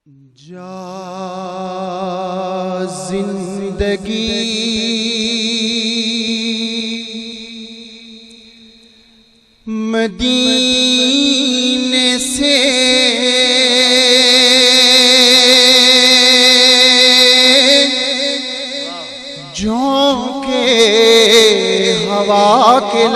جا زندگی مدینے سے جھونکے ہوا کے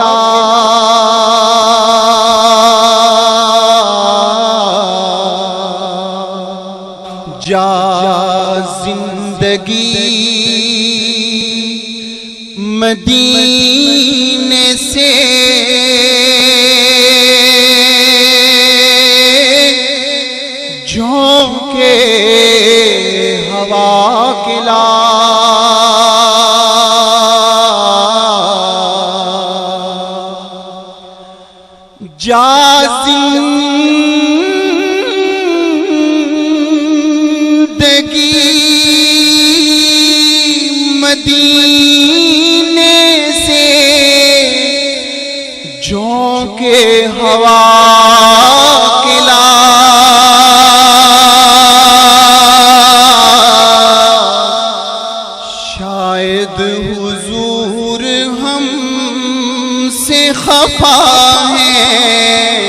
جا زندگی مدینے سے جھونکے ہوا کے جا مدینے سے جھونکے ہوا کلا شاید حضور ہم سے خفا ہے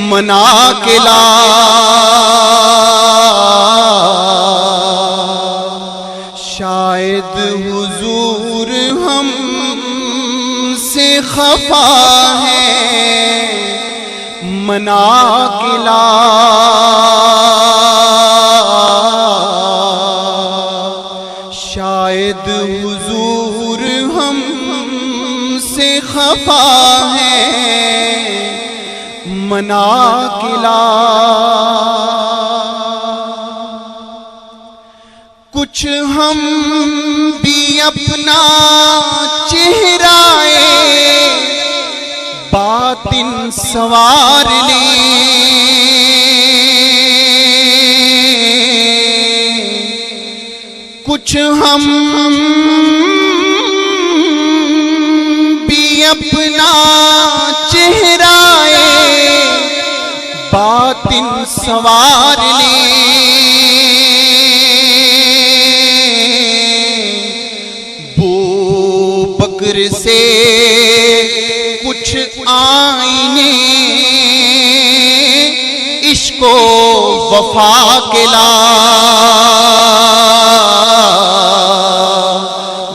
منا کلا شاید حضور ہم سے خفا ہے منا کلا شاید حضور ہم سے خفا ہے منا کلا کچھ ہم بھی اپنا چہرہ باطن سنوار لیں کچھ ہم بھی اپنا چہرہ باطن سنوار لیں بکر سے کچھ آئینے عشق و وفا کے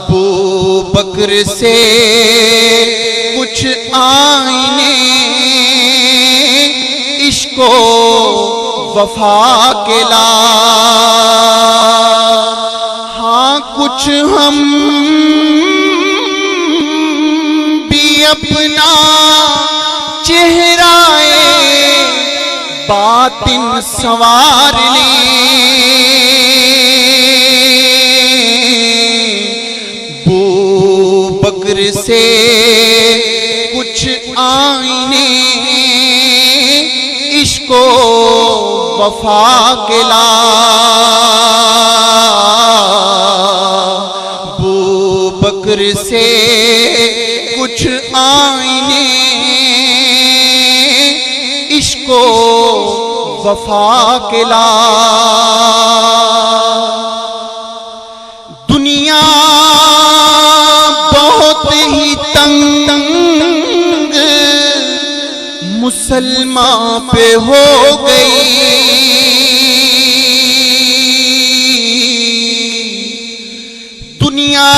بو بکر سے کچھ آئینے عشق و وفا کے ہاں کچھ ہم اپنا چہرہ باطن سنوار لیں بو بکر سے کچھ آئینے عشق و وفا کے بو بکر سے کچھ آئینے عشق و وفا کے دنیا بہت ہی تنگ مسلمان پہ ہو گئی دنیا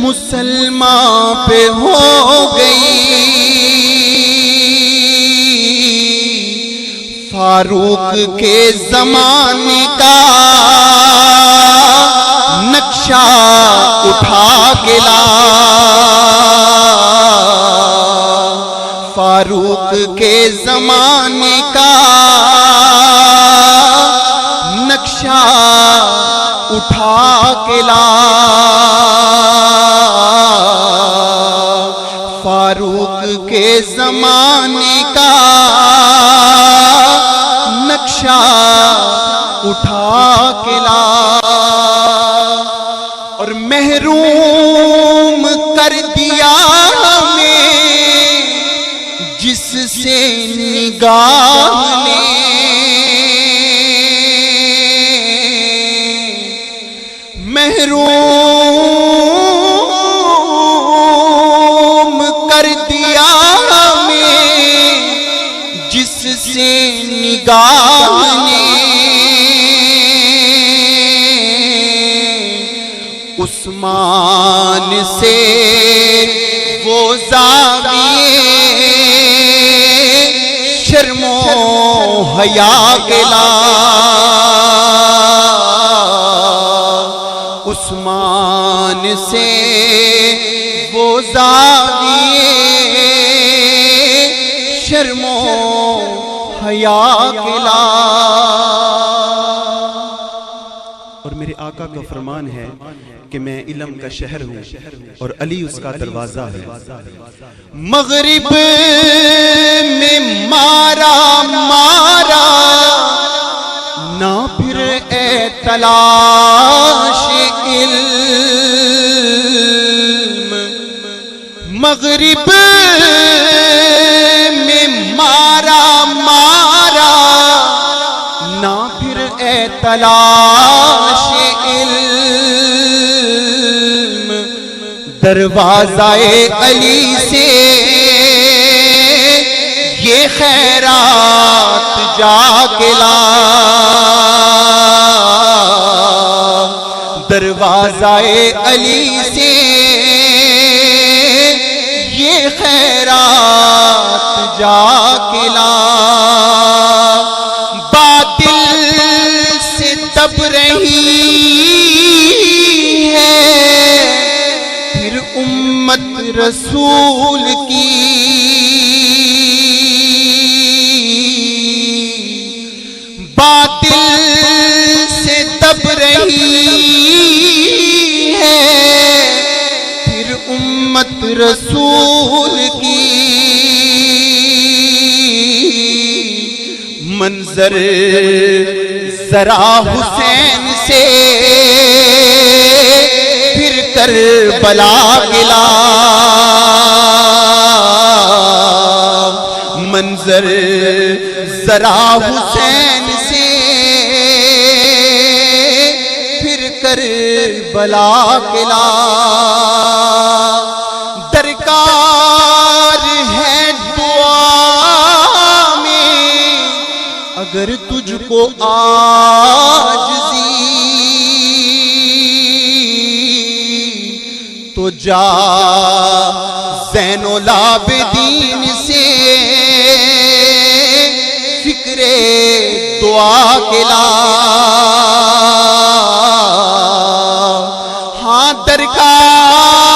مسلمان پہ ہو گئی فاروق کے زمانے کا نقشہ اٹھا کے فاروق کے زمانے کا نقشہ اٹھا کے فاروق کے زمانے کا نقشہ اٹھا کے اور محروم کر دیا سے نگاہ نے محروم کر دیا ہمیں، جس سے نگاہ نے عثمان سے وہ زاویے شرم و حیا گلا، عثمان سے وہ زاویے شرم و حیا گلا۔ اور میرے آقا کا فرمان ہے کہ میں علم کا شہر ہوں اور علی اس کا دروازہ ہے۔ مغرب میں مارا مارا نہ پھر اے تلاش علم، مغرب میں مارا مارا نہ پھر اے تلاش علم، دروازہ علی سے یہ خیرات جا کے لا، دروازہ علی سے یہ خیرات جا کے لا، باطل سے دب رہی ہے پھر امت رسول کی، باطل سے دب رہی ہے پھر امت رسول کی، منظر ذرا حسین سے پھر کربلا گلا، منظر ذرا حسین سے پھر کربلا گلا، درکار ہے دعا میں اگر تجھ کو عاجزی تو جا زین العابدین سے فکر دعا کے لا، ہاں درکار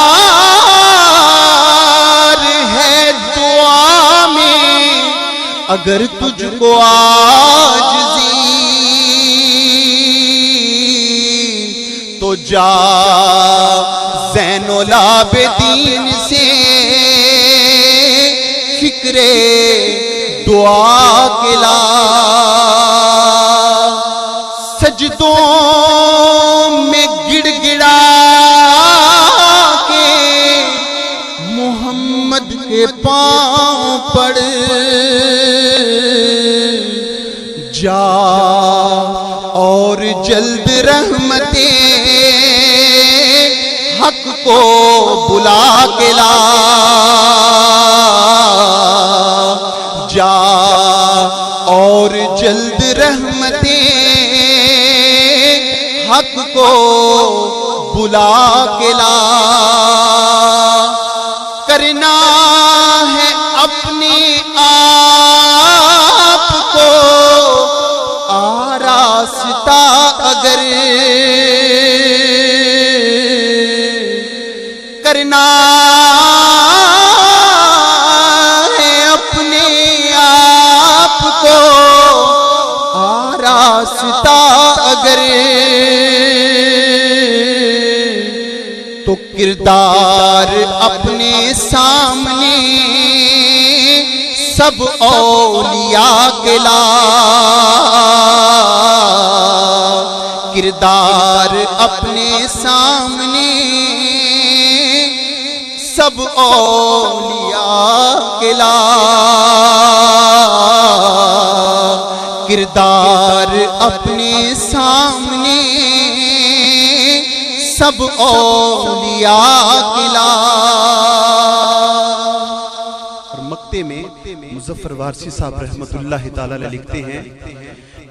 ہے دعا میں اگر تجھ کو عاجزی تو جا زین العابدین سے فکر دعا کے لا، سجدوں میں گڑ گڑا کے محمد کے پاؤں پڑ جا اور جلد رحمتیں حق کو بلا کے لا، جا اور جلد رحمتیں حق کو بلا کے لا، کرنا ہے اپنے آپ کو آراستہ اگر، کرنا ہے اپنے آپ کو آراستہ اگر، تو کردار اپنے سامنے سب اولیاء کے لا، کردار اپنے سامنے سب اولیاء کے لا کردار اپنے سامنے سب اولیاء کے لا۔ اور مقطع میں مظفر وارسی صاحب رحمت اللہ تعالی علیہ لکھتے ہیں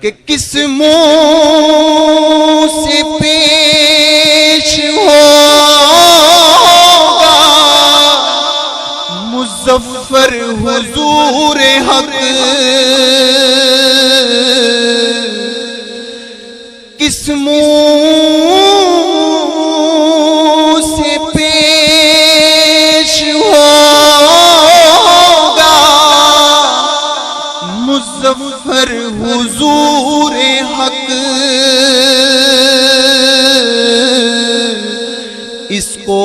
کہ کس منہ سے پیش ہوگا مظفر حضور حق، کس منہ سے پیش ہوگا مظفر حضور حق، اس کو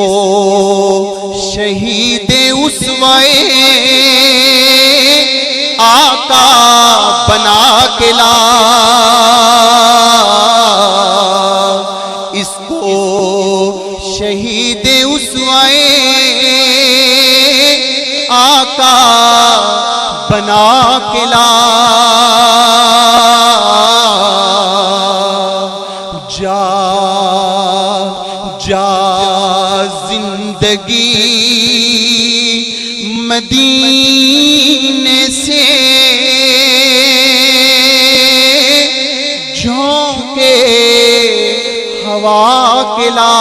شہید اسوائے آقا بنا کے لا، اس کو شہید اسوائے آقا بنا کے لا۔ جا جا زندگی مدینے سے جھونکے ہوا کے لا۔